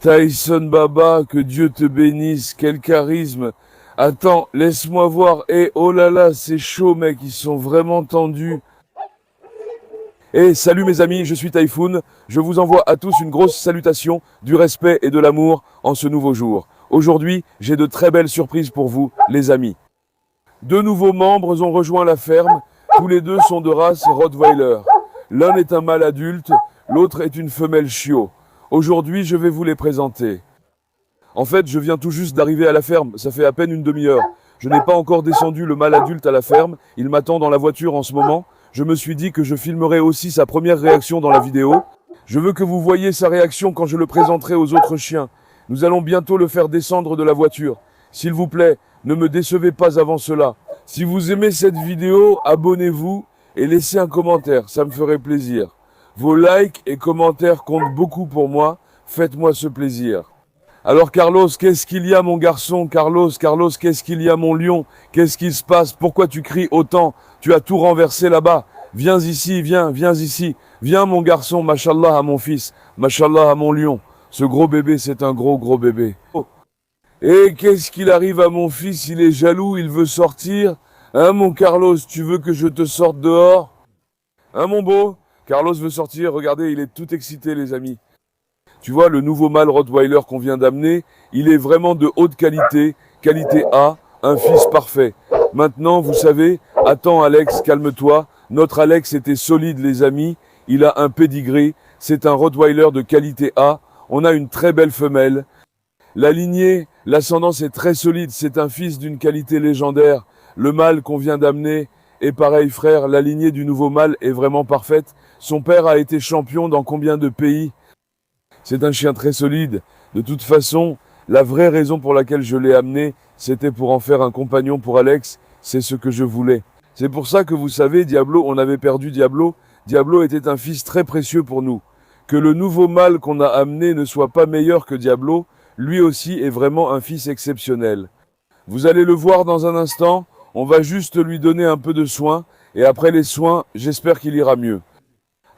Tyson Baba, que Dieu te bénisse, quel charisme. Attends, laisse-moi voir. Oh là là, c'est chaud, mec, ils sont vraiment tendus. Salut mes amis, je suis Typhoon. Je vous envoie à tous une grosse salutation, du respect et de l'amour en ce nouveau jour. Aujourd'hui, j'ai de très belles surprises pour vous, les amis. Deux nouveaux membres ont rejoint la ferme. Tous les deux sont de race Rottweiler. L'un est un mâle adulte, l'autre est une femelle chiot. Aujourd'hui, je vais vous les présenter. En fait, je viens tout juste d'arriver à la ferme, ça fait à peine une demi-heure. Je n'ai pas encore descendu le mâle adulte à la ferme, il m'attend dans la voiture en ce moment. Je me suis dit que je filmerai aussi sa première réaction dans la vidéo. Je veux que vous voyiez sa réaction quand je le présenterai aux autres chiens. Nous allons bientôt le faire descendre de la voiture. S'il vous plaît, ne me décevez pas avant cela. Si vous aimez cette vidéo, abonnez-vous et laissez un commentaire, ça me ferait plaisir. Vos likes et commentaires comptent beaucoup pour moi, faites-moi ce plaisir. Alors Carlos, qu'est-ce qu'il y a mon garçon? Carlos, qu'est-ce qu'il y a mon lion? Qu'est-ce qui se passe? Pourquoi tu cries autant? Tu as tout renversé là-bas. Viens ici, viens ici. Viens mon garçon, mashallah à mon fils, mashallah à mon lion. Ce gros bébé, c'est un gros bébé. Oh. Et qu'est-ce qu'il arrive à mon fils? Il est jaloux, il veut sortir. Hein mon Carlos, tu veux que je te sorte dehors? Hein mon beau? Carlos veut sortir, regardez, il est tout excité les amis. Tu vois, le nouveau mâle Rottweiler qu'on vient d'amener, il est vraiment de haute qualité, qualité A, un fils parfait. Maintenant, vous savez, attends Alex, calme-toi. Notre Alex était solide les amis, il a un pédigré, c'est un Rottweiler de qualité A, on a une très belle femelle. La lignée, l'ascendance est très solide, c'est un fils d'une qualité légendaire. Le mâle qu'on vient d'amener est pareil frère, la lignée du nouveau mâle est vraiment parfaite. Son père a été champion dans combien de pays? C'est un chien très solide. De toute façon, la vraie raison pour laquelle je l'ai amené, c'était pour en faire un compagnon pour Alex. C'est ce que je voulais. C'est pour ça que vous savez, Diablo, on avait perdu Diablo. Diablo était un fils très précieux pour nous. Que le nouveau mâle qu'on a amené ne soit pas meilleur que Diablo, lui aussi est vraiment un fils exceptionnel. Vous allez le voir dans un instant, on va juste lui donner un peu de soins, et après les soins, j'espère qu'il ira mieux.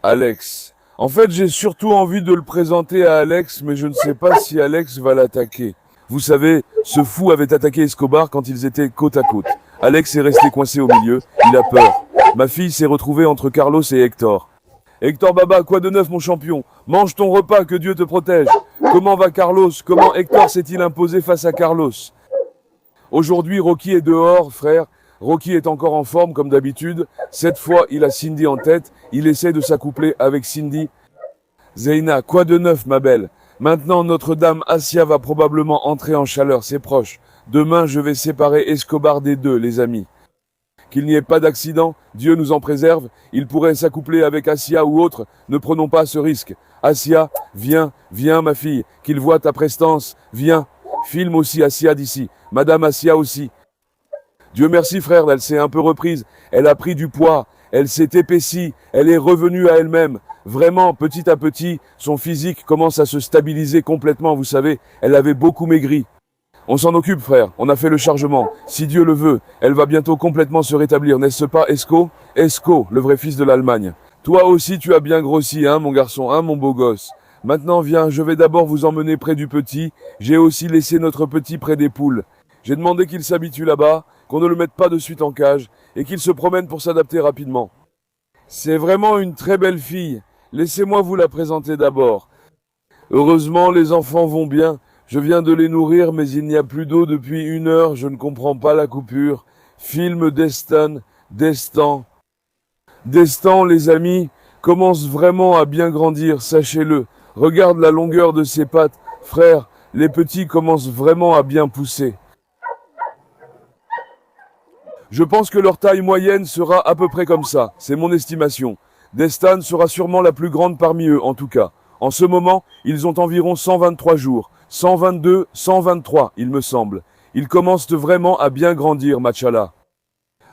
Alex. En fait, j'ai surtout envie de le présenter à Alex, mais je ne sais pas si Alex va l'attaquer. Vous savez, ce fou avait attaqué Escobar quand ils étaient côte à côte. Alex est resté coincé au milieu, il a peur. Ma fille s'est retrouvée entre Carlos et Hector. Hector Baba, quoi de neuf mon champion? Mange ton repas, que Dieu te protège. Comment va Carlos? Comment Hector s'est-il imposé face à Carlos? Aujourd'hui, Rocky est dehors, frère. Rocky est encore en forme comme d'habitude. Cette fois, il a Cindy en tête. Il essaie de s'accoupler avec Cindy. Zeina, quoi de neuf, ma belle? Maintenant, Notre-Dame Asia va probablement entrer en chaleur, c'est proche. Demain, je vais séparer Escobar des deux, les amis. Qu'il n'y ait pas d'accident, Dieu nous en préserve. Il pourrait s'accoupler avec Asia ou autre. Ne prenons pas ce risque. Asia, viens, ma fille. Qu'il voit ta prestance. Viens. Filme aussi Asia d'ici. Madame Asia aussi. Dieu merci frère, elle s'est un peu reprise, elle a pris du poids, elle s'est épaissie, elle est revenue à elle-même. Vraiment, petit à petit, son physique commence à se stabiliser complètement, vous savez, elle avait beaucoup maigri. On s'en occupe frère, on a fait le chargement. Si Dieu le veut, elle va bientôt complètement se rétablir, n'est-ce pas Esco? Esco, le vrai fils de l'Allemagne. Toi aussi tu as bien grossi, hein mon garçon, hein mon beau gosse. Maintenant viens, je vais d'abord vous emmener près du petit. J'ai aussi laissé notre petit près des poules. J'ai demandé qu'il s'habitue là-bas, qu'on ne le mette pas de suite en cage, et qu'il se promène pour s'adapter rapidement. C'est vraiment une très belle fille. Laissez-moi vous la présenter d'abord. Heureusement, les enfants vont bien. Je viens de les nourrir, mais il n'y a plus d'eau depuis 1 heure. Je ne comprends pas la coupure. Film Destan. Destan, les amis, commence vraiment à bien grandir, sachez-le. Regarde la longueur de ses pattes. Frère, les petits commencent vraiment à bien pousser. Je pense que leur taille moyenne sera à peu près comme ça, c'est mon estimation. Destan sera sûrement la plus grande parmi eux, en tout cas. En ce moment, ils ont environ 123 jours. 122, 123, il me semble. Ils commencent vraiment à bien grandir, machallah.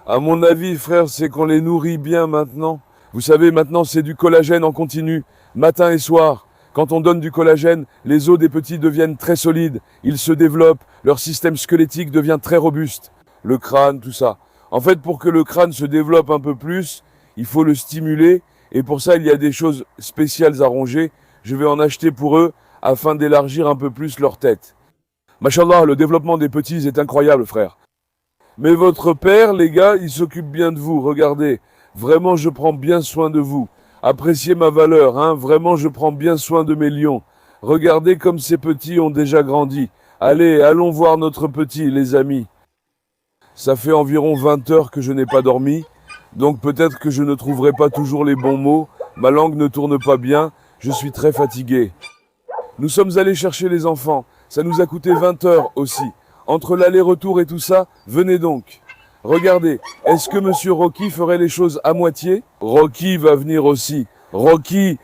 À mon avis, frère, c'est qu'on les nourrit bien maintenant. Vous savez, maintenant, c'est du collagène en continu, matin et soir. Quand on donne du collagène, les os des petits deviennent très solides. Ils se développent, leur système squelettique devient très robuste. Le crâne, tout ça. En fait, pour que le crâne se développe un peu plus, il faut le stimuler. Et pour ça, il y a des choses spéciales à ronger. Je vais en acheter pour eux. afin d'élargir un peu plus leur tête. Machallah, le développement des petits est incroyable, frère. Mais votre père, les gars, il s'occupe bien de vous, regardez. Vraiment, je prends bien soin de vous. Appréciez ma valeur, hein. Vraiment, je prends bien soin de mes lions. Regardez comme ces petits ont déjà grandi. Allez, allons voir notre petit, les amis. Ça fait environ 20 heures que je n'ai pas dormi, donc peut-être que je ne trouverai pas toujours les bons mots, ma langue ne tourne pas bien, je suis très fatigué. Nous sommes allés chercher les enfants, ça nous a coûté 20 heures aussi. Entre l'aller-retour et tout ça, venez donc. Regardez, est-ce que Monsieur Rocky ferait les choses à moitié? Rocky va venir aussi. Rocky,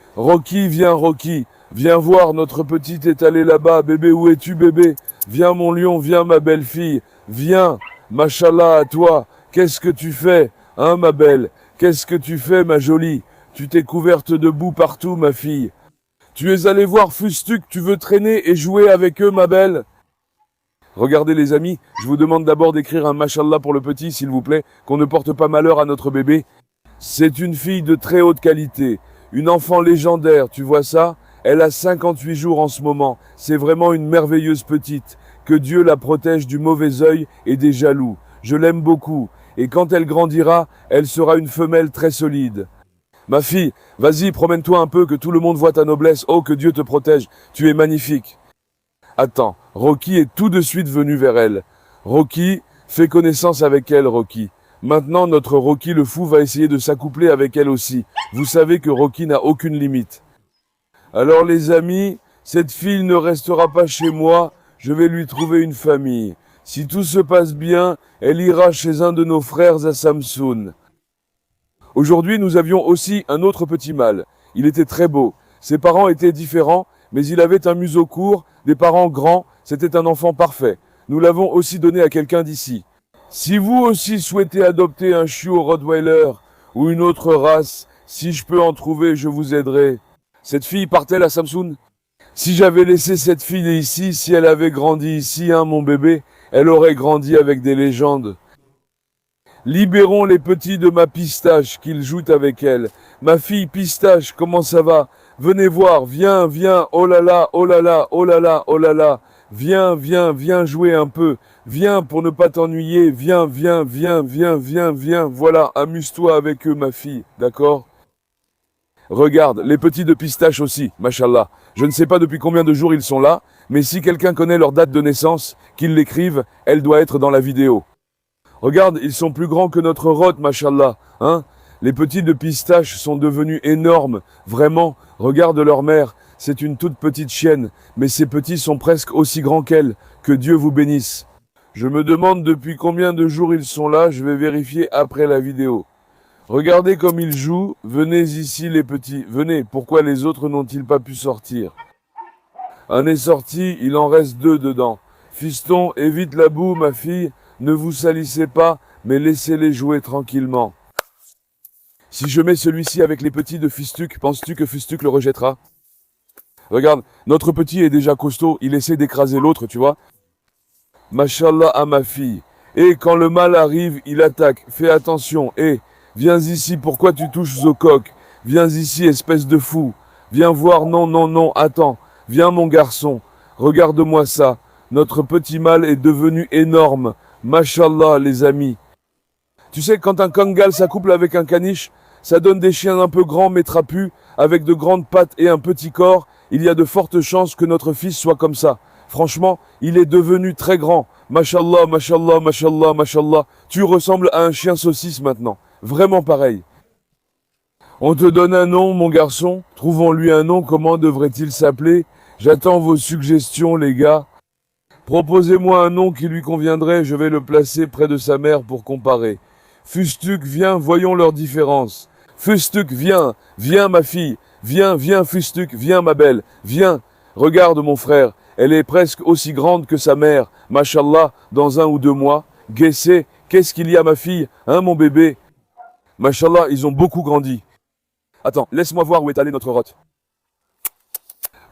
viens Rocky. Viens voir, notre petite est allée là-bas. Bébé, où es-tu bébé? Viens mon lion, viens ma belle-fille. Viens, machallah à toi. Qu'est-ce que tu fais, hein ma belle? Qu'est-ce que tu fais ma jolie? Tu t'es couverte de boue partout ma fille. Tu es allé voir Fustuk, tu veux traîner et jouer avec eux ma belle? Regardez les amis, je vous demande d'abord d'écrire un mashallah pour le petit, s'il vous plaît, qu'on ne porte pas malheur à notre bébé. C'est une fille de très haute qualité, une enfant légendaire, tu vois ça? Elle a 58 jours en ce moment, c'est vraiment une merveilleuse petite. Que Dieu la protège du mauvais œil et des jaloux. Je l'aime beaucoup, et quand elle grandira, elle sera une femelle très solide. Ma fille, vas-y, promène-toi un peu, que tout le monde voit ta noblesse. Oh, que Dieu te protège, tu es magnifique. Attends, Rocky est tout de suite venu vers elle. Rocky, fais connaissance avec elle, Rocky. Maintenant, notre Rocky le fou va essayer de s'accoupler avec elle aussi. Vous savez que Rocky n'a aucune limite. Alors les amis, cette fille ne restera pas chez moi, je vais lui trouver une famille. Si tout se passe bien, elle ira chez un de nos frères à Samsun. Aujourd'hui, nous avions aussi un autre petit mâle. Il était très beau. Ses parents étaient différents, mais il avait un museau court, des parents grands, c'était un enfant parfait. Nous l'avons aussi donné à quelqu'un d'ici. Si vous aussi souhaitez adopter un chiot Rottweiler ou une autre race, si je peux en trouver, je vous aiderai. Cette fille part-elle à Samsun? Si j'avais laissé cette fille ici, si elle avait grandi ici, hein, mon bébé, elle aurait grandi avec des légendes. Libérons les petits de ma pistache, qu'ils jouent avec elle. Ma fille pistache, comment ça va? Venez voir, viens, viens, oh là là, oh là là, oh là là, oh là là. Viens, viens, viens jouer un peu. Viens pour ne pas t'ennuyer. Viens, viens, viens, viens, viens, viens. Voilà, amuse-toi avec eux, ma fille, d'accord? Regarde, les petits de pistache aussi, machallah. Je ne sais pas depuis combien de jours ils sont là, mais si quelqu'un connaît leur date de naissance, qu'ils l'écrivent, elle doit être dans la vidéo. Regarde, ils sont plus grands que notre Rot, machallah, hein? Les petits de pistache sont devenus énormes, vraiment. Regarde leur mère, c'est une toute petite chienne, mais ces petits sont presque aussi grands qu'elle. Que Dieu vous bénisse. Je me demande depuis combien de jours ils sont là, je vais vérifier après la vidéo. Regardez comme ils jouent, venez ici les petits, venez, pourquoi les autres n'ont-ils pas pu sortir? Un est sorti, il en reste 2 dedans. Fiston, évite la boue, ma fille, ne vous salissez pas, mais laissez-les jouer tranquillement. Si je mets celui-ci avec les petits de Fustuk, penses-tu que Fustuk le rejettera? Regarde, notre petit est déjà costaud, il essaie d'écraser l'autre, tu vois. Machallah à ma fille. Et quand le mal arrive, il attaque, fais attention, viens ici, pourquoi tu touches au coq? Viens ici, espèce de fou. Viens voir, non, non, non, attends. Viens mon garçon, regarde-moi ça. Notre petit mâle est devenu énorme. Machallah les amis. Tu sais, quand un kangal s'accouple avec un caniche, ça donne des chiens un peu grands mais trapus, avec de grandes pattes et un petit corps. Il y a de fortes chances que notre fils soit comme ça. Franchement, il est devenu très grand. Machallah, machallah, machallah, machallah. Tu ressembles à un chien saucisse maintenant. Vraiment pareil. On te donne un nom, mon garçon. Trouvons-lui un nom. Comment devrait-il s'appeler? J'attends vos suggestions, les gars. Proposez-moi un nom qui lui conviendrait. Je vais le placer près de sa mère pour comparer. Fustuk, viens, voyons leurs différences. Fustuk, viens, viens ma fille. Viens, viens Fustuk, viens ma belle. Viens. Regarde mon frère. Elle est presque aussi grande que sa mère. Machallah, dans 1 ou 2 mois. Guessez, qu'est-ce qu'il y a ma fille? Hein mon bébé? Machallah, ils ont beaucoup grandi. Attends, laisse-moi voir où est allée notre rotte.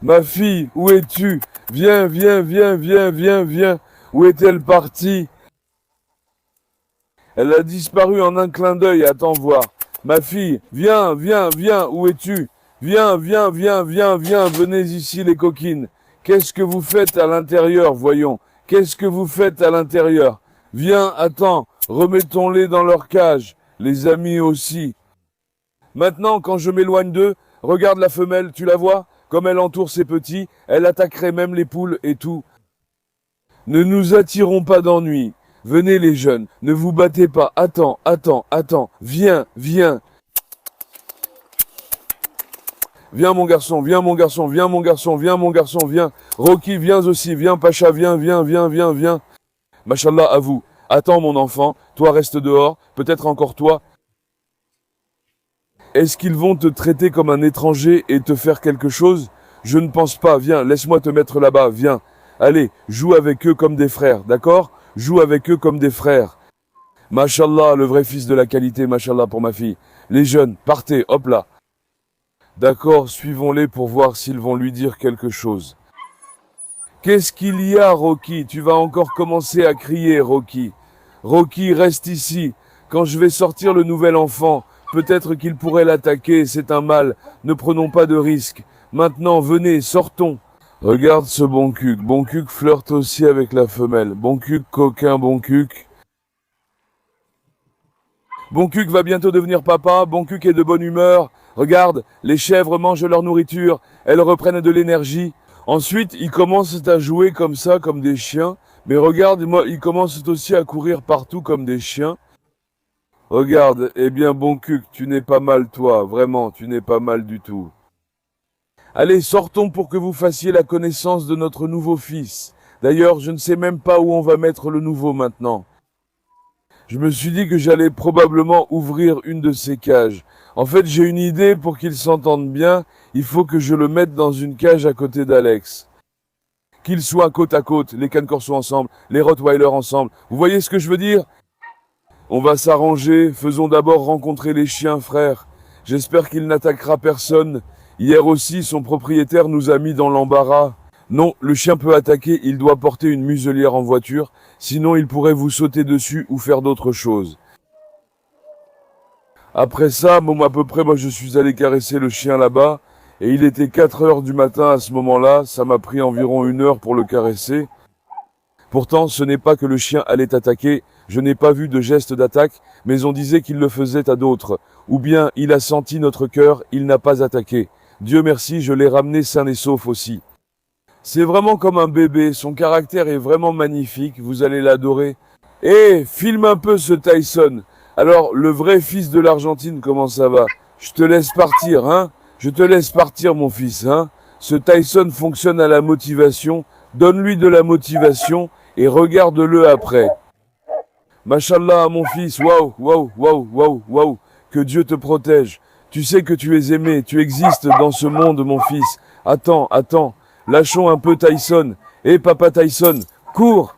Ma fille, où es-tu? Viens, viens, viens, viens, viens, viens. Où est-elle partie? Elle a disparu en un clin d'œil, attends voir. Ma fille, viens, viens, viens, où es-tu? Viens, viens, viens, viens, viens, venez ici les coquines. Qu'est-ce que vous faites à l'intérieur, voyons? Qu'est-ce que vous faites à l'intérieur? Viens, attends, remettons-les dans leur cage. Les amis aussi. Maintenant, quand je m'éloigne d'eux, regarde la femelle, tu la vois? Comme elle entoure ses petits, elle attaquerait même les poules et tout. Ne nous attirons pas d'ennui. Venez les jeunes, ne vous battez pas. Attends, attends, attends. Viens, viens. Viens mon garçon, viens mon garçon, viens mon garçon, viens mon garçon, viens. Rocky, viens aussi, viens Pacha, viens, viens, viens, viens, viens. Machallah à vous. Attends mon enfant, toi reste dehors, peut-être encore toi. Est-ce qu'ils vont te traiter comme un étranger et te faire quelque chose? Je ne pense pas, viens, laisse-moi te mettre là-bas, viens. Allez, joue avec eux comme des frères, d'accord? Joue avec eux comme des frères. Machallah, le vrai fils de la qualité, machallah pour ma fille. Les jeunes, partez, hop là. D'accord, suivons-les pour voir s'ils vont lui dire quelque chose. Qu'est-ce qu'il y a, Rocky? Tu vas encore commencer à crier, Rocky. Rocky, reste ici. Quand je vais sortir le nouvel enfant, peut-être qu'il pourrait l'attaquer, c'est un mal. Ne prenons pas de risques. Maintenant, venez, sortons. Regarde ce bon cuc. Bon cuc flirte aussi avec la femelle. Bon cuc, coquin, bon cuc. Bon cuc va bientôt devenir papa. Bon cuc est de bonne humeur. Regarde, les chèvres mangent leur nourriture. Elles reprennent de l'énergie. Ensuite, ils commencent à jouer comme ça, comme des chiens. Mais regarde, moi, ils commencent aussi à courir partout comme des chiens. Regarde, eh bien, bon cuc, tu n'es pas mal, toi. Vraiment, tu n'es pas mal du tout. Allez, sortons pour que vous fassiez la connaissance de notre nouveau fils. D'ailleurs, je ne sais même pas où on va mettre le nouveau maintenant. Je me suis dit que j'allais probablement ouvrir une de ces cages. En fait, j'ai une idée pour qu'ils s'entendent bien. Il faut que je le mette dans une cage à côté d'Alex. Qu'ils soient côte à côte, les cancorsos ensemble, les rottweilers ensemble. Vous voyez ce que je veux dire? On va s'arranger. Faisons d'abord rencontrer les chiens, frères. J'espère qu'il n'attaquera personne. Hier aussi, son propriétaire nous a mis dans l'embarras. Non, le chien peut attaquer, il doit porter une muselière en voiture, sinon il pourrait vous sauter dessus ou faire d'autres choses. Après ça, bon, à peu près, moi je suis allé caresser le chien là-bas, et il était 4 heures du matin à ce moment-là, ça m'a pris environ 1 heure pour le caresser. Pourtant, ce n'est pas que le chien allait attaquer, je n'ai pas vu de geste d'attaque, mais on disait qu'il le faisait à d'autres. Ou bien, il a senti notre cœur, il n'a pas attaqué. Dieu merci, je l'ai ramené sain et sauf aussi. C'est vraiment comme un bébé, son caractère est vraiment magnifique, vous allez l'adorer. Eh, filme un peu ce Tyson. Alors, le vrai fils de l'Argentine, comment ça va? Je te laisse partir, hein? Je te laisse partir, mon fils, hein? Ce Tyson fonctionne à la motivation, donne-lui de la motivation et regarde-le après. Machallah, mon fils, waouh, waouh, waouh, waouh, waouh, que Dieu te protège. Tu sais que tu es aimé, tu existes dans ce monde, mon fils. Attends, attends, lâchons un peu Tyson. Eh, papa Tyson, cours!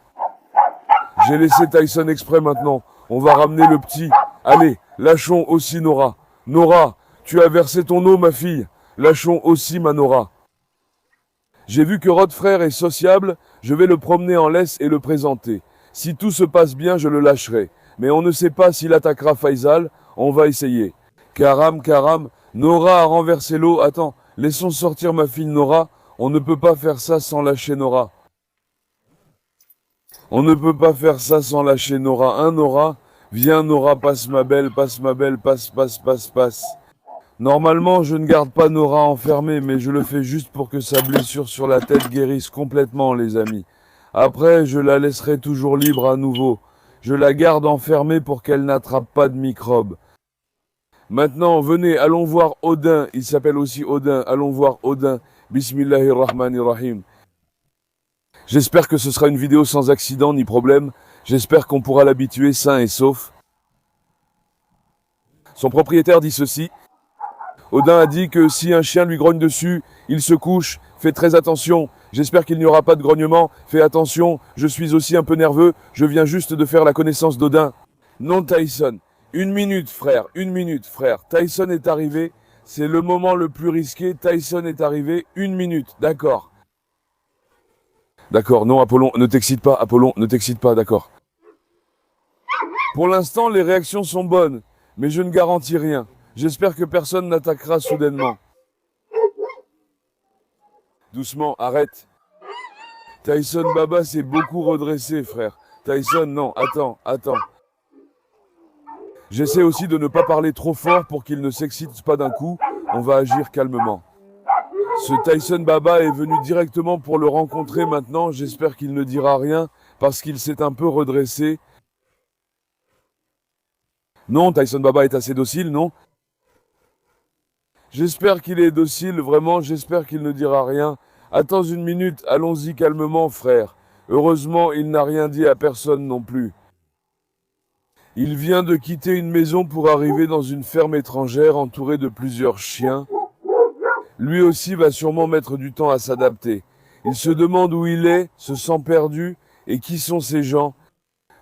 J'ai laissé Tyson exprès maintenant. On va ramener le petit. Allez, lâchons aussi Nora. Nora, tu as versé ton eau, ma fille. Lâchons aussi ma Nora. J'ai vu que Rod frère est sociable, je vais le promener en laisse et le présenter. Si tout se passe bien, je le lâcherai. Mais on ne sait pas s'il attaquera Faisal, on va essayer. Karam, Karam, Nora a renversé l'eau. Attends, laissons sortir ma fille Nora. On ne peut pas faire ça sans lâcher Nora. On ne peut pas faire ça sans lâcher Nora. Hein, Nora? Viens, Nora, passe ma belle, passe ma belle, passe, passe, passe, passe. Normalement, je ne garde pas Nora enfermée, mais je le fais juste pour que sa blessure sur la tête guérisse complètement, les amis. Après, je la laisserai toujours libre à nouveau. Je la garde enfermée pour qu'elle n'attrape pas de microbes. Maintenant, venez, allons voir Odin. Il s'appelle aussi Odin. Allons voir Odin. Bismillahirrahmanirrahim. J'espère que ce sera une vidéo sans accident ni problème. J'espère qu'on pourra l'habituer sain et sauf. Son propriétaire dit ceci. Odin a dit que si un chien lui grogne dessus, il se couche. Fais très attention. J'espère qu'il n'y aura pas de grognement. Fais attention. Je suis aussi un peu nerveux. Je viens juste de faire la connaissance d'Odin. Non, Tyson. 1 minute, frère. 1 minute, frère. Tyson est arrivé. C'est le moment le plus risqué. Tyson est arrivé. 1 minute. D'accord. D'accord. Non, Apollon, ne t'excite pas. Apollon, ne t'excite pas. D'accord. Pour l'instant, les réactions sont bonnes. Mais je ne garantis rien. J'espère que personne n'attaquera soudainement. Doucement, arrête. Tyson Baba s'est beaucoup redressé, frère. Tyson, non, attends. J'essaie aussi de ne pas parler trop fort pour qu'il ne s'excite pas d'un coup. On va agir calmement. Ce Tyson Baba est venu directement pour le rencontrer maintenant. J'espère qu'il ne dira rien parce qu'il s'est un peu redressé. Non, Tyson Baba est assez docile, non? J'espère qu'il est docile, vraiment, j'espère qu'il ne dira rien. Attends une minute, allons-y calmement, frère. Heureusement, il n'a rien dit à personne non plus. Il vient de quitter une maison pour arriver dans une ferme étrangère entourée de plusieurs chiens. Lui aussi va sûrement mettre du temps à s'adapter. Il se demande où il est, se sent perdu, et qui sont ces gens.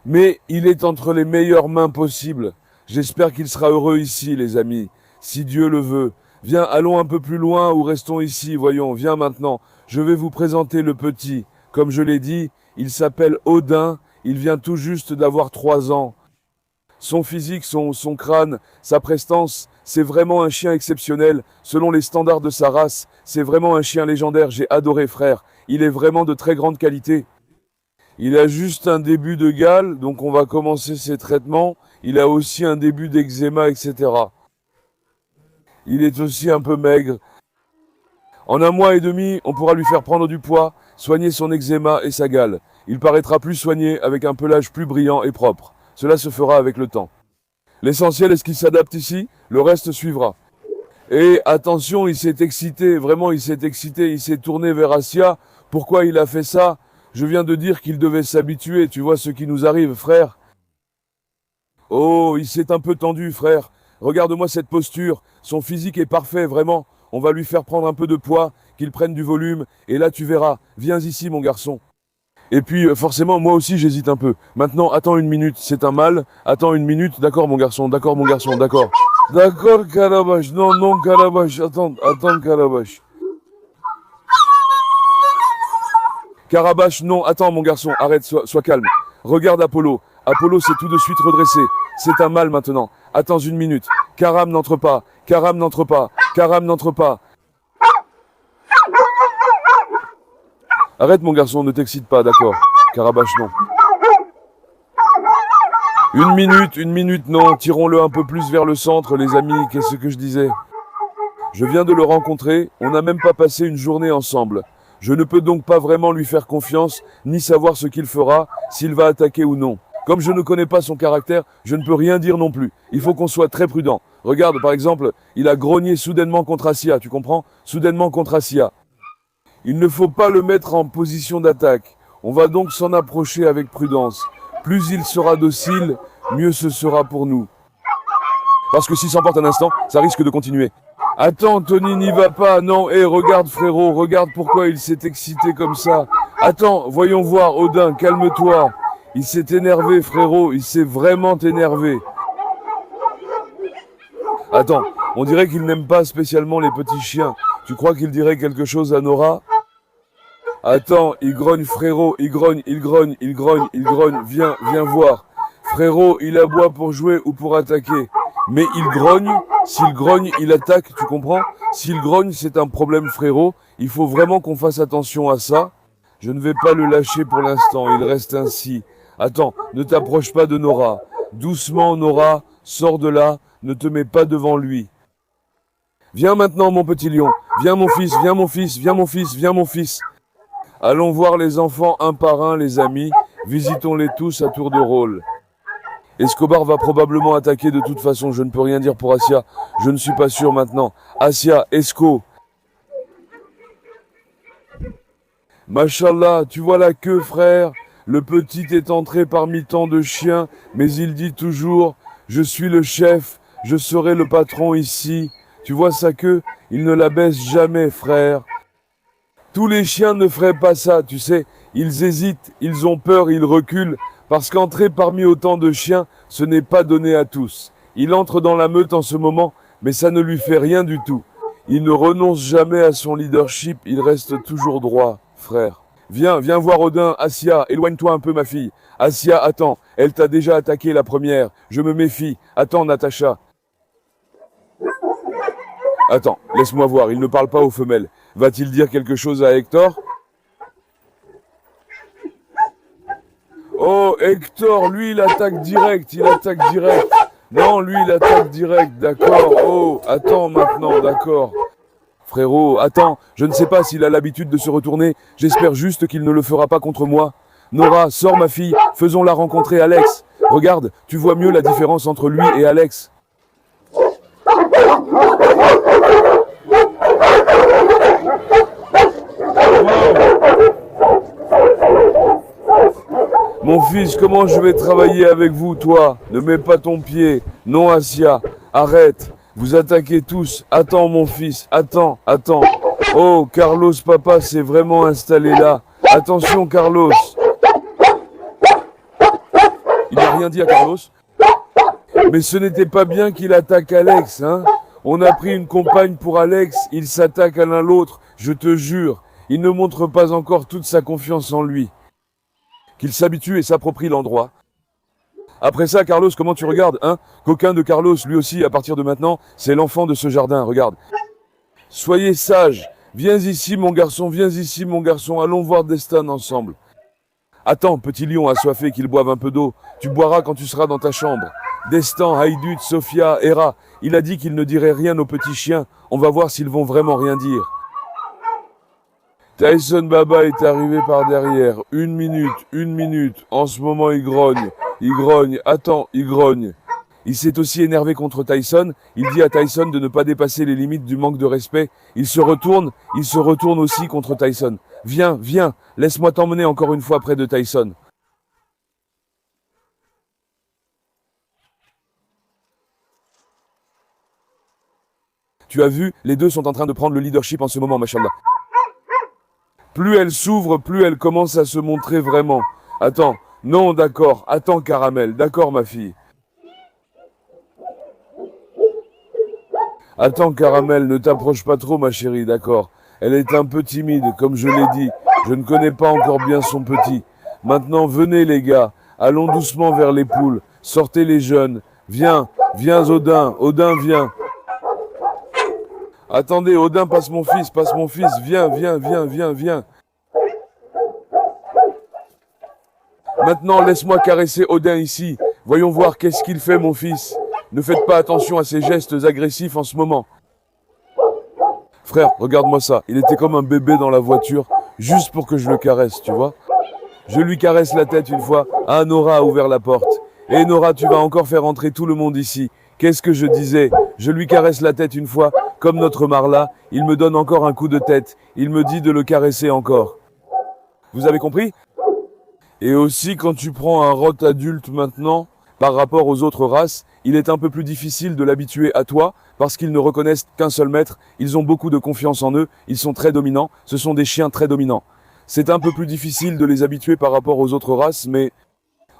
Mais il est entre les meilleures mains possibles. J'espère qu'il sera heureux ici, les amis, si Dieu le veut. Viens, allons un peu plus loin ou restons ici, voyons, viens maintenant. Je vais vous présenter le petit. Comme je l'ai dit, il s'appelle Odin, il vient tout juste d'avoir 3 ans. Son physique, son crâne, sa prestance, c'est vraiment un chien exceptionnel. Selon les standards de sa race, c'est vraiment un chien légendaire. J'ai adoré, frère. Il est vraiment de très grande qualité. Il a juste un début de gale, donc on va commencer ses traitements. Il a aussi un début d'eczéma, etc. Il est aussi un peu maigre. En 1 mois et demi, on pourra lui faire prendre du poids, soigner son eczéma et sa gale. Il paraîtra plus soigné avec un pelage plus brillant et propre. Cela se fera avec le temps. L'essentiel est ce qu'il s'adapte ici, le reste suivra. Et attention, il s'est excité, vraiment il s'est excité, il s'est tourné vers Asia. Pourquoi il a fait ça? Je viens de dire qu'il devait s'habituer, tu vois ce qui nous arrive, frère. Oh, il s'est un peu tendu, frère. Regarde-moi cette posture, son physique est parfait, vraiment. On va lui faire prendre un peu de poids, qu'il prenne du volume, et là tu verras. Viens ici, mon garçon. Et puis, forcément, moi aussi, j'hésite un peu. Maintenant, attends une minute, c'est un mal. Attends une minute, d'accord, mon garçon, d'accord. D'accord, Carabache, non, Carabache, attends, Carabache. Carabache, non, attends, mon garçon, arrête, sois calme. Regarde Apollo. Apollo s'est tout de suite redressé. C'est un mal maintenant. Attends une minute. Karam n'entre pas. Arrête, mon garçon, ne t'excite pas, d'accord. Carabache, non. Une minute, non. Tirons-le un peu plus vers le centre, les amis. Qu'est-ce que je disais? Je viens de le rencontrer. On n'a même pas passé une journée ensemble. Je ne peux donc pas vraiment lui faire confiance, ni savoir ce qu'il fera, s'il va attaquer ou non. Comme je ne connais pas son caractère, je ne peux rien dire non plus. Il faut qu'on soit très prudent. Regarde, par exemple, il a grogné soudainement contre Asia, tu comprends? Soudainement contre Asia. Il ne faut pas le mettre en position d'attaque. On va donc s'en approcher avec prudence. Plus il sera docile, mieux ce sera pour nous. Parce que s'il s'emporte un instant, ça risque de continuer. Attends, Tony, n'y va pas. Non, regarde, frérot, regarde pourquoi il s'est excité comme ça. Attends, voyons voir, Odin, calme-toi. Il s'est énervé, frérot, il s'est vraiment énervé. Attends, on dirait qu'il n'aime pas spécialement les petits chiens. Tu crois qu'il dirait quelque chose à Nora? Attends, il grogne, frérot, il grogne. Viens voir. Frérot, il aboie pour jouer ou pour attaquer. Mais il grogne, s'il grogne, il attaque, tu comprends? S'il grogne, c'est un problème, frérot. Il faut vraiment qu'on fasse attention à ça. Je ne vais pas le lâcher pour l'instant, il reste ainsi. Attends, ne t'approche pas de Nora. Doucement, Nora, sors de là, ne te mets pas devant lui. Viens maintenant, mon petit lion. Viens, mon fils. Allons voir les enfants un par un, les amis. Visitons-les tous à tour de rôle. Escobar va probablement attaquer de toute façon, je ne peux rien dire pour Asia. Je ne suis pas sûr maintenant. Asia, Esco. Machallah, tu vois la queue, frère? Le petit est entré parmi tant de chiens, mais il dit toujours « Je suis le chef, je serai le patron ici ». Tu vois sa queue? Il ne la baisse jamais, frère. Tous les chiens ne feraient pas ça, tu sais. Ils hésitent, ils ont peur, ils reculent. Parce qu'entrer parmi autant de chiens, ce n'est pas donné à tous. Il entre dans la meute en ce moment, mais ça ne lui fait rien du tout. Il ne renonce jamais à son leadership, il reste toujours droit, frère. Viens voir Odin, Asia, éloigne-toi un peu ma fille. Asia, attends, elle t'a déjà attaqué la première, je me méfie. Attends, Natacha. Attends, laisse-moi voir, il ne parle pas aux femelles. Va-t-il dire quelque chose à Hector? Oh, Hector, lui, il attaque direct, il attaque direct. Non, lui, il attaque direct, d'accord. Oh, attends maintenant, d'accord. Frérot, attends, je ne sais pas s'il a l'habitude de se retourner. J'espère juste qu'il ne le fera pas contre moi. Nora, sors ma fille, faisons-la rencontrer Alex. Regarde, tu vois mieux la différence entre lui et Alex. Mon fils, comment je vais travailler avec vous, toi? Ne mets pas ton pied. Non, Asia, arrête. Vous attaquez tous. Attends, mon fils, attends, attends. Oh, Carlos, papa s'est vraiment installé là. Attention, Carlos. Il n'a rien dit à Carlos. Mais ce n'était pas bien qu'il attaque Alex, hein? On a pris une compagne pour Alex, ils s'attaquent à l'un l'autre, je te jure. Il ne montre pas encore toute sa confiance en lui. Qu'il s'habitue et s'approprie l'endroit. Après ça, Carlos, comment tu regardes, hein? Coquin de Carlos, lui aussi, à partir de maintenant, c'est l'enfant de ce jardin, regarde. Soyez sage. Viens ici, mon garçon, viens ici, mon garçon. Allons voir Destin ensemble. Attends, petit lion assoiffé, qu'il boive un peu d'eau. Tu boiras quand tu seras dans ta chambre. Destin, Haïdut, Sophia, Hera. Il a dit qu'il ne dirait rien aux petits chiens. On va voir s'ils vont vraiment rien dire. Tyson Baba est arrivé par derrière. Une minute. En ce moment, il grogne. Il grogne. Attends, il grogne. Il s'est aussi énervé contre Tyson. Il dit à Tyson de ne pas dépasser les limites du manque de respect. Il se retourne aussi contre Tyson. Viens, laisse-moi t'emmener encore une fois près de Tyson. Tu as vu, les deux sont en train de prendre le leadership en ce moment, machallah. Plus elle s'ouvre, plus elle commence à se montrer vraiment. Attends, non, d'accord, attends Caramel, d'accord ma fille. Attends Caramel, ne t'approche pas trop ma chérie, d'accord. Elle est un peu timide, comme je l'ai dit. Je ne connais pas encore bien son petit. Maintenant, venez les gars, allons doucement vers les poules. Sortez les jeunes. Viens Odin, viens. Attendez, Odin, passe mon fils, viens. Maintenant, laisse-moi caresser Odin ici. Voyons voir qu'est-ce qu'il fait, mon fils. Ne faites pas attention à ses gestes agressifs en ce moment. Frère, regarde-moi ça. Il était comme un bébé dans la voiture, juste pour que je le caresse, tu vois. Je lui caresse la tête une fois. Ah, Nora a ouvert la porte. Et Nora, tu vas encore faire entrer tout le monde ici. Qu'est-ce que je disais? Je lui caresse la tête une fois. Comme notre Marla, il me donne encore un coup de tête. Il me dit de le caresser encore. Vous avez compris? Et aussi, quand tu prends un rot adulte maintenant, par rapport aux autres races, il est un peu plus difficile de l'habituer à toi, parce qu'ils ne reconnaissent qu'un seul maître, ils ont beaucoup de confiance en eux, ils sont très dominants, ce sont des chiens très dominants. C'est un peu plus difficile de les habituer par rapport aux autres races, mais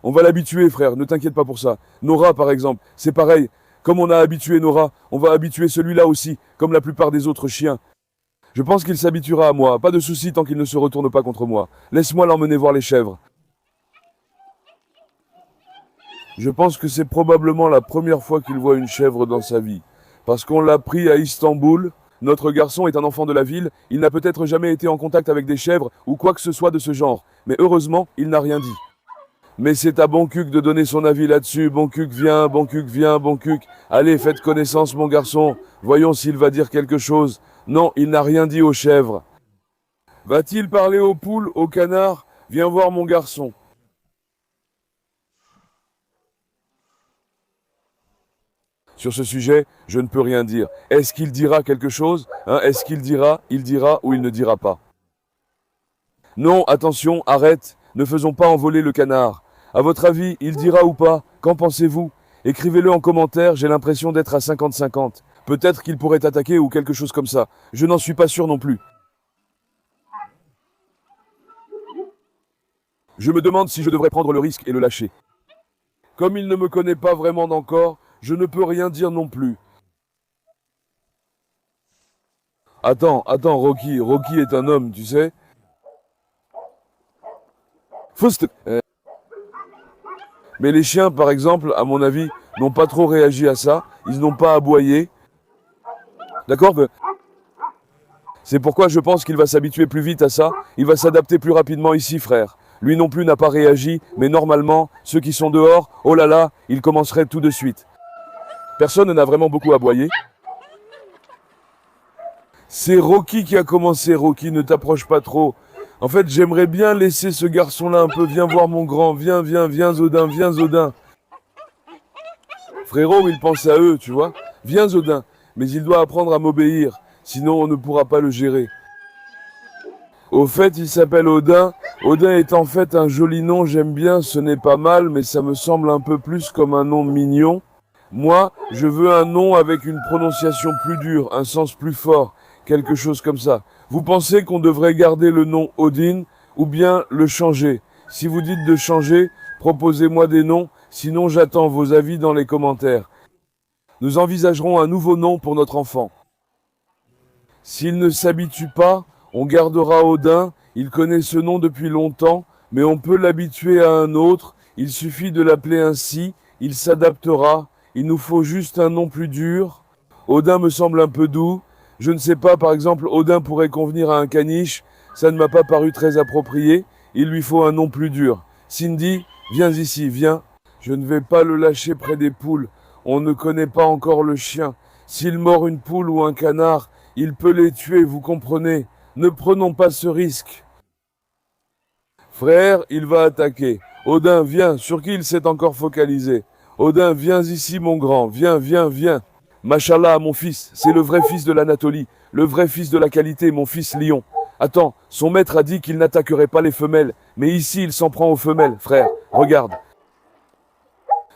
on va l'habituer, frère, ne t'inquiète pas pour ça. Nora, par exemple, c'est pareil. Comme on a habitué Nora, on va habituer celui-là aussi, comme la plupart des autres chiens. Je pense qu'il s'habituera à moi, pas de souci tant qu'il ne se retourne pas contre moi. Laisse-moi l'emmener voir les chèvres. Je pense que c'est probablement la première fois qu'il voit une chèvre dans sa vie. Parce qu'on l'a pris à Istanbul. Notre garçon est un enfant de la ville. Il n'a peut-être jamais été en contact avec des chèvres ou quoi que ce soit de ce genre. Mais heureusement, il n'a rien dit. Mais c'est à Boncuc de donner son avis là-dessus. Boncuc, viens. Allez, faites connaissance, mon garçon. Voyons s'il va dire quelque chose. Non, il n'a rien dit aux chèvres. Va-t-il parler aux poules, aux canards? Viens voir mon garçon. Sur ce sujet, je ne peux rien dire. Est-ce qu'il dira quelque chose, hein? Est-ce qu'il dira, il dira ou il ne dira pas? Non, attention, arrête. Ne faisons pas envoler le canard. À votre avis, il dira ou pas? Qu'en pensez-vous? Écrivez-le en commentaire, j'ai l'impression d'être à 50-50. Peut-être qu'il pourrait attaquer ou quelque chose comme ça. Je n'en suis pas sûr non plus. Je me demande si je devrais prendre le risque et le lâcher. Comme il ne me connaît pas vraiment encore, je ne peux rien dire non plus. Attends, Rocky. Rocky est un homme, tu sais. Faust. Mais les chiens, par exemple, à mon avis, n'ont pas trop réagi à ça. Ils n'ont pas aboyé. D'accord? C'est pourquoi je pense qu'il va s'habituer plus vite à ça. Il va s'adapter plus rapidement ici, frère. Lui non plus n'a pas réagi, mais normalement, ceux qui sont dehors, oh là là, ils commenceraient tout de suite. Personne n'a vraiment beaucoup aboyé. C'est Rocky qui a commencé. Rocky, ne t'approche pas trop. En fait, j'aimerais bien laisser ce garçon-là un peu. Viens voir mon grand. Viens, viens, viens Zodin, viens Zodin. Frérot, il pense à eux, tu vois. Viens Zodin. Mais il doit apprendre à m'obéir. Sinon, on ne pourra pas le gérer. Au fait, il s'appelle Odin. Odin est en fait un joli nom, j'aime bien, ce n'est pas mal, mais ça me semble un peu plus comme un nom mignon. Moi, je veux un nom avec une prononciation plus dure, un sens plus fort, quelque chose comme ça. Vous pensez qu'on devrait garder le nom Odin ou bien le changer? Si vous dites de changer, proposez-moi des noms, sinon j'attends vos avis dans les commentaires. Nous envisagerons un nouveau nom pour notre enfant. S'il ne s'habitue pas, on gardera Odin, il connaît ce nom depuis longtemps, mais on peut l'habituer à un autre, il suffit de l'appeler ainsi, il s'adaptera, il nous faut juste un nom plus dur. Odin me semble un peu doux, je ne sais pas, par exemple, Odin pourrait convenir à un caniche, ça ne m'a pas paru très approprié, il lui faut un nom plus dur. Cindy, viens ici, viens. Je ne vais pas le lâcher près des poules, on ne connaît pas encore le chien. S'il mord une poule ou un canard, il peut les tuer, vous comprenez? Ne prenons pas ce risque. Frère, il va attaquer. Odin, viens, sur qui il s'est encore focalisé? Odin, viens ici, mon grand, viens, viens, viens. Machallah, mon fils, c'est le vrai fils de l'Anatolie, le vrai fils de la qualité, mon fils lion. Attends, son maître a dit qu'il n'attaquerait pas les femelles, mais ici il s'en prend aux femelles, frère, regarde.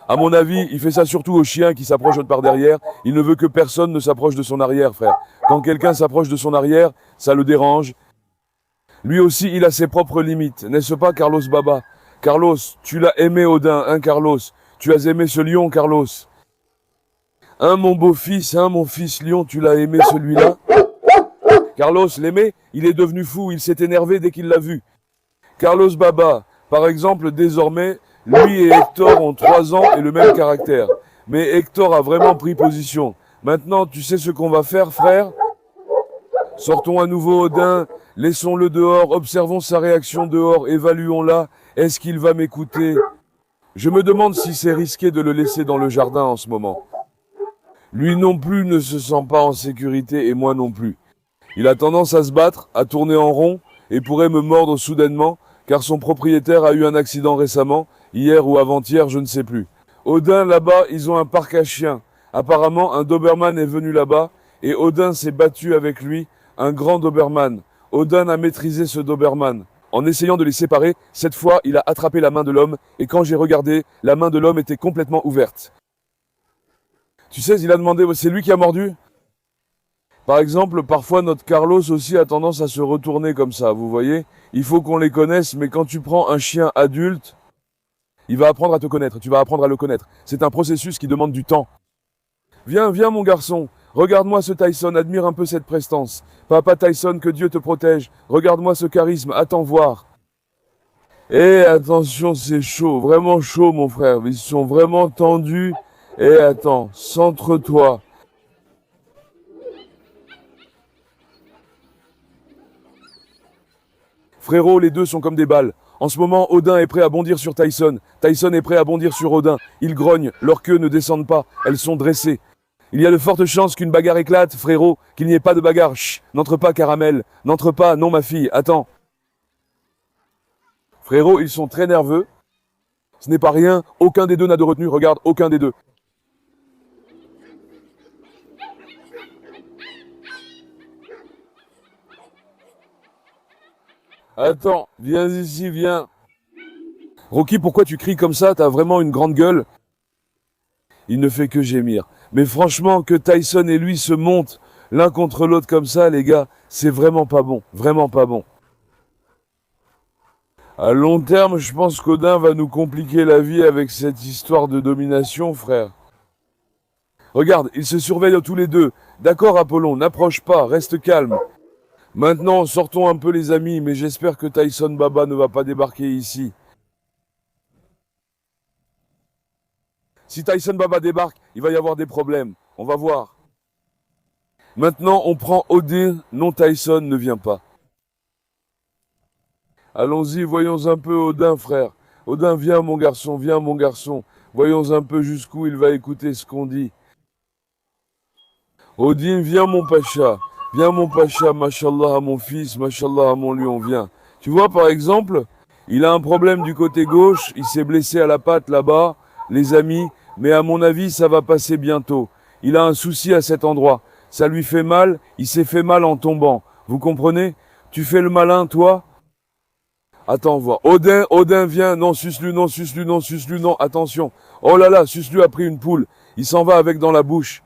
À mon avis, il fait ça surtout aux chiens qui s'approchent par derrière. Il ne veut que personne ne s'approche de son arrière, frère. Quand quelqu'un s'approche de son arrière, ça le dérange. Lui aussi, il a ses propres limites, n'est-ce pas, Carlos Baba? Carlos, tu l'as aimé, Odin, hein, Carlos? Tu as aimé ce lion, Carlos? Hein, mon beau-fils, hein, mon fils lion, tu l'as aimé, celui-là? Carlos, l'aimait? Il est devenu fou, il s'est énervé dès qu'il l'a vu. Carlos Baba, par exemple, désormais, lui et Hector ont 3 ans et le même caractère. Mais Hector a vraiment pris position. Maintenant, tu sais ce qu'on va faire, frère? Sortons à nouveau Odin, laissons-le dehors, observons sa réaction dehors, évaluons-la. Est-ce qu'il va m'écouter? Je me demande si c'est risqué de le laisser dans le jardin en ce moment. Lui non plus ne se sent pas en sécurité et moi non plus. Il a tendance à se battre, à tourner en rond et pourrait me mordre soudainement car son propriétaire a eu un accident récemment, hier ou avant-hier, je ne sais plus. Odin, là-bas, ils ont un parc à chiens. Apparemment, un Doberman est venu là-bas et Odin s'est battu avec lui, un grand Doberman. Odin a maîtrisé ce Doberman. En essayant de les séparer, cette fois, il a attrapé la main de l'homme et quand j'ai regardé, la main de l'homme était complètement ouverte. Tu sais, il a demandé, c'est lui qui a mordu? Par exemple, parfois notre Carlos aussi a tendance à se retourner comme ça, vous voyez? Il faut qu'on les connaisse, mais quand tu prends un chien adulte, il va apprendre à te connaître, tu vas apprendre à le connaître. C'est un processus qui demande du temps. Viens, viens mon garçon, regarde-moi ce Tyson, admire un peu cette prestance. Papa Tyson, que Dieu te protège, regarde-moi ce charisme, attends voir. Eh, attention, c'est chaud, vraiment chaud mon frère, ils sont vraiment tendus. Eh, attends, centre-toi. Frérot, les deux sont comme des balles. En ce moment, Odin est prêt à bondir sur Tyson. Tyson est prêt à bondir sur Odin. Ils grognent, leurs queues ne descendent pas, elles sont dressées. Il y a de fortes chances qu'une bagarre éclate, frérot, qu'il n'y ait pas de bagarre. Chut, n'entre pas, Caramel. N'entre pas, non ma fille, attends. Frérot, ils sont très nerveux. Ce n'est pas rien, aucun des deux n'a de retenue, regarde, aucun des deux. Attends, viens ici, viens. Rocky, pourquoi tu cries comme ça? T'as vraiment une grande gueule. Il ne fait que gémir. Mais franchement, que Tyson et lui se montent l'un contre l'autre comme ça, les gars, c'est vraiment pas bon. Vraiment pas bon. À long terme, je pense qu'Odin va nous compliquer la vie avec cette histoire de domination, frère. Regarde, ils se surveillent tous les deux. D'accord, Apollon, n'approche pas, reste calme. Maintenant, sortons un peu les amis, mais j'espère que Tyson Baba ne va pas débarquer ici. Si Tyson Baba débarque, il va y avoir des problèmes. On va voir. Maintenant, on prend Odin, non Tyson ne vient pas. Allons-y, voyons un peu Odin, frère. Odin, viens mon garçon, viens mon garçon. Voyons un peu jusqu'où il va écouter ce qu'on dit. Odin, viens mon pacha, mashallah à mon fils, mashallah à mon lion, viens. Tu vois par exemple, il a un problème du côté gauche, il s'est blessé à la patte là-bas, les amis, mais à mon avis ça va passer bientôt. Il a un souci à cet endroit, ça lui fait mal, il s'est fait mal en tombant. Vous comprenez? Tu fais le malin toi? Attends, voir. Odin, viens, non, suce-lui, non, suce-lui, non, suce-lui, non, attention. Oh là là, suce-lui a pris une poule, il s'en va avec dans la bouche.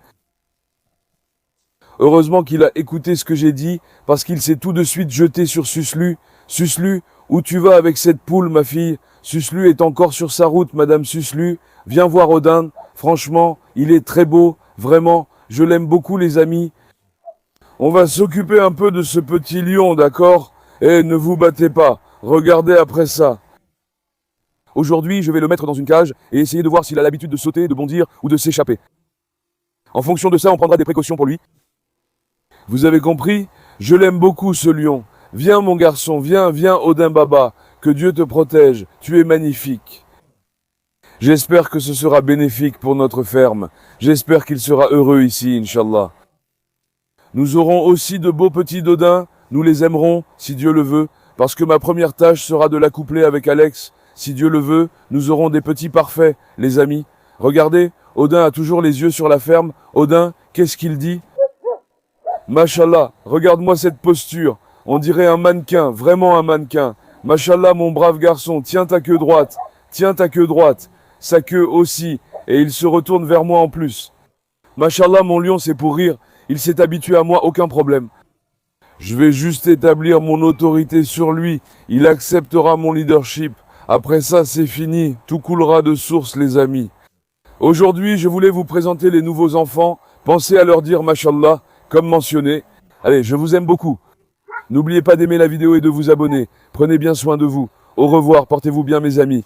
Heureusement qu'il a écouté ce que j'ai dit, parce qu'il s'est tout de suite jeté sur Suslu. Suslu, où tu vas avec cette poule, ma fille? Suslu est encore sur sa route, Madame Suslu. Viens voir Odin. Franchement, il est très beau, vraiment. Je l'aime beaucoup, les amis. On va s'occuper un peu de ce petit lion, d'accord? Eh, ne vous battez pas. Regardez après ça. Aujourd'hui, je vais le mettre dans une cage et essayer de voir s'il a l'habitude de sauter, de bondir ou de s'échapper. En fonction de ça, on prendra des précautions pour lui. Vous avez compris? Je l'aime beaucoup ce lion. Viens mon garçon, viens, viens Odin Baba. Que Dieu te protège. Tu es magnifique. J'espère que ce sera bénéfique pour notre ferme. J'espère qu'il sera heureux ici, Inch'Allah. Nous aurons aussi de beaux petits Dodins. Nous les aimerons, si Dieu le veut, parce que ma première tâche sera de l'accoupler avec Alex. Si Dieu le veut, nous aurons des petits parfaits, les amis. Regardez, Odin a toujours les yeux sur la ferme. Odin, qu'est-ce qu'il dit? Mashallah, regarde-moi cette posture. On dirait un mannequin, vraiment un mannequin. Mashallah, mon brave garçon, tiens ta queue droite. Tiens ta queue droite. Sa queue aussi. Et il se retourne vers moi en plus. Mashallah, mon lion, c'est pour rire. Il s'est habitué à moi, aucun problème. Je vais juste établir mon autorité sur lui. Il acceptera mon leadership. Après ça, c'est fini. Tout coulera de source, les amis. Aujourd'hui, je voulais vous présenter les nouveaux enfants. Pensez à leur dire Mashallah, comme mentionné. Allez, je vous aime beaucoup. N'oubliez pas d'aimer la vidéo et de vous abonner. Prenez bien soin de vous. Au revoir, portez-vous bien mes amis.